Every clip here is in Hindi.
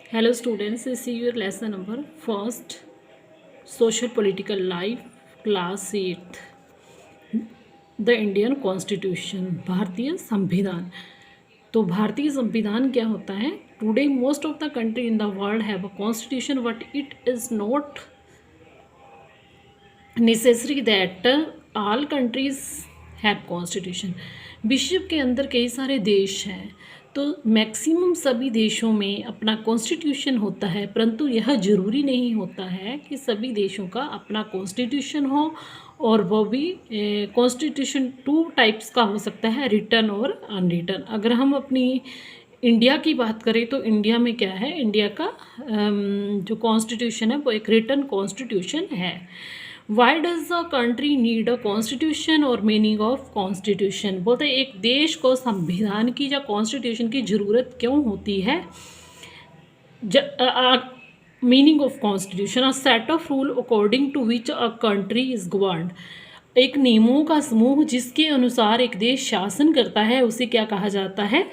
Hello students, this is your lesson number first, social political life, class 8th. The Indian constitution, भारतीय संविधान। तो भारतीय संविधान क्या होता है? Today most of the country in the world have a constitution but it is not necessary that all countries have constitution. विश्व के अंदर कई सारे देश हैं, तो मैक्सिमम सभी देशों में अपना कॉन्स्टिट्यूशन होता है, परंतु यह ज़रूरी नहीं होता है कि सभी देशों का अपना कॉन्स्टिट्यूशन हो, और वो भी कॉन्स्टिट्यूशन 2 टाइप्स का हो सकता है, रिटन और अनरिटन। अगर हम अपनी इंडिया की बात करें तो इंडिया में क्या है, इंडिया का जो कॉन्स्टिट्यूशन है वो एक रिटन कॉन्स्टिट्यूशन है। Why does a country need a constitution और मीनिंग ऑफ कॉन्स्टिट्यूशन? बोलते हैं एक देश को संविधान की या कॉन्स्टिट्यूशन की ज़रूरत क्यों होती है। Meaning of constitution, a set of rule according to which a country is governed. एक नियमों का समूह जिसके अनुसार एक देश शासन करता है, उसे क्या कहा जाता है?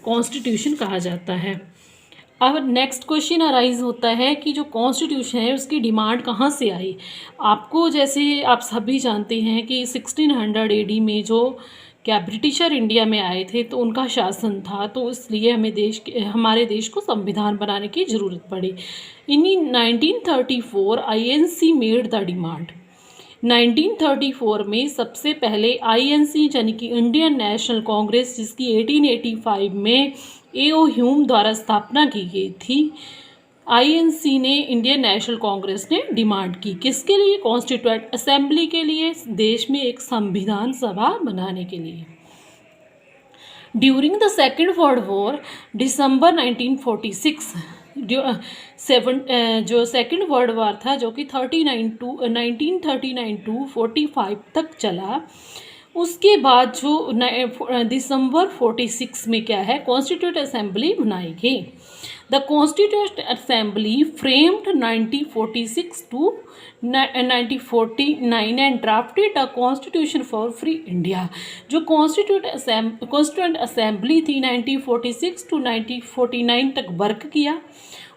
कॉन्स्टिट्यूशन कहा जाता है। अब नेक्स्ट क्वेश्चन अराइज होता है कि जो कॉन्स्टिट्यूशन है उसकी डिमांड कहाँ से आई। आपको जैसे आप सभी जानते हैं कि 1600 AD में जो क्या ब्रिटिशर इंडिया में आए थे, तो उनका शासन था, तो इसलिए हमारे देश को संविधान बनाने की ज़रूरत पड़ी। इन 1934 INC मेड द डिमांड। 1934 में सबसे पहले INC यानी कि इंडियन नेशनल कांग्रेस, जिसकी 1885 में A.O. ह्यूम द्वारा स्थापना की गई थी, INC ने, इंडियन नेशनल कांग्रेस ने डिमांड की किसके लिए? कॉन्स्टिट्यूएंट असेंबली के लिए, देश में एक संविधान सभा बनाने के लिए। During the second world war, दिसंबर 1946 जो सेकेंड वर्ल्ड वॉर था, जो कि 1939 टू 45 तक चला, उसके बाद जो दिसंबर 46 में क्या है, कॉन्स्टिट्यूट असेंबली बनाई गई। The constitute assembly framed 1946 to 1949 and drafted a constitution for free India. जो कॉन्स्टिट्यूंट असेंबली थी 1946 टू 1949 तक वर्क किया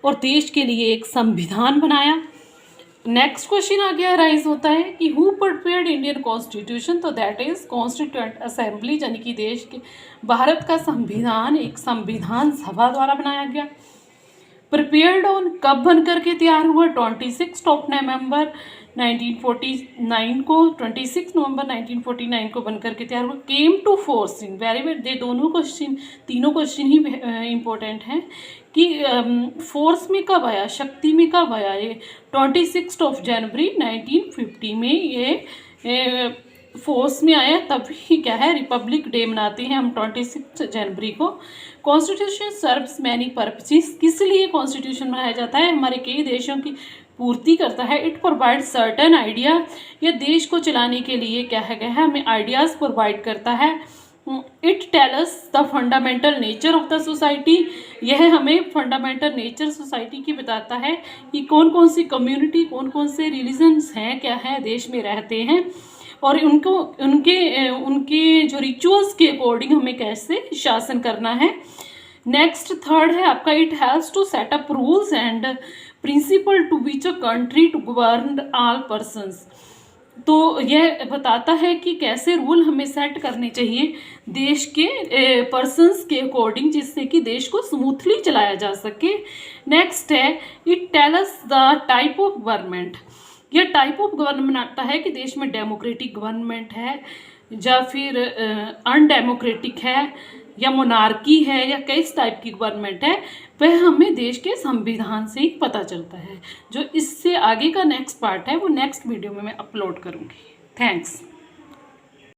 और देश के लिए एक संविधान बनाया। नेक्स्ट क्वेश्चन आगे अराइज होता है कि हु प्रिपेयर्ड इंडियन कॉन्स्टिट्यूशन? तो दैट इज कॉन्स्टिट्यूएंट असेंबली, यानी कि देश के भारत का संविधान एक संविधान सभा द्वारा बनाया गया। प्रिपेयर्ड ऑन, कब बन करके तैयार हुआ? 26 नवंबर 1949 को, 26 नवंबर 1949 को बन करके तैयार हुआ। Came to force in, very very, ये तीनों क्वेश्चन ही इम्पोर्टेंट हैं कि फोर्स में कब आया, शक्ति में कब आया? ये 26 जनवरी 1950 में ये फोर्स में आया, तभी क्या है, रिपब्लिक डे मनाते हैं हम 26 जनवरी को। कॉन्स्टिट्यूशन सर्व्स मैनी पर्पसेस, किस लिए कॉन्स्टिट्यूशन बनाया जाता है? हमारे कई देशों की पूर्ति करता है। इट प्रोवाइड सर्टन आइडिया, यह देश को चलाने के लिए क्या है, हमें आइडियाज़ प्रोवाइड करता है। It tells the fundamental nature of the society, यह हमें फंडामेंटल नेचर सोसाइटी की बताता है कि कौन कौन सी कम्युनिटी, कौन कौन से रिलीजन्स हैं, क्या है, देश में रहते हैं, और उनके जो रिचुअल्स के अकॉर्डिंग हमें कैसे शासन करना है। नेक्स्ट थर्ड है आपका, it helps to set up rules and principle to which a country to govern all persons. तो यह बताता है कि कैसे रूल हमें सेट करने चाहिए देश के पर्सन्स के अकॉर्डिंग, जिससे कि देश को स्मूथली चलाया जा सके। नेक्स्ट है, it tells the type of government, यह टाइप ऑफ गवर्नमेंट आता है कि देश में डेमोक्रेटिक गवर्नमेंट है या फिर अनडेमोक्रेटिक है या मोनार्की है या किस टाइप की गवर्नमेंट है, वह हमें देश के संविधान से ही पता चलता है। जो इससे आगे का नेक्स्ट पार्ट है वो नेक्स्ट वीडियो में मैं अपलोड करूँगी। थैंक्स।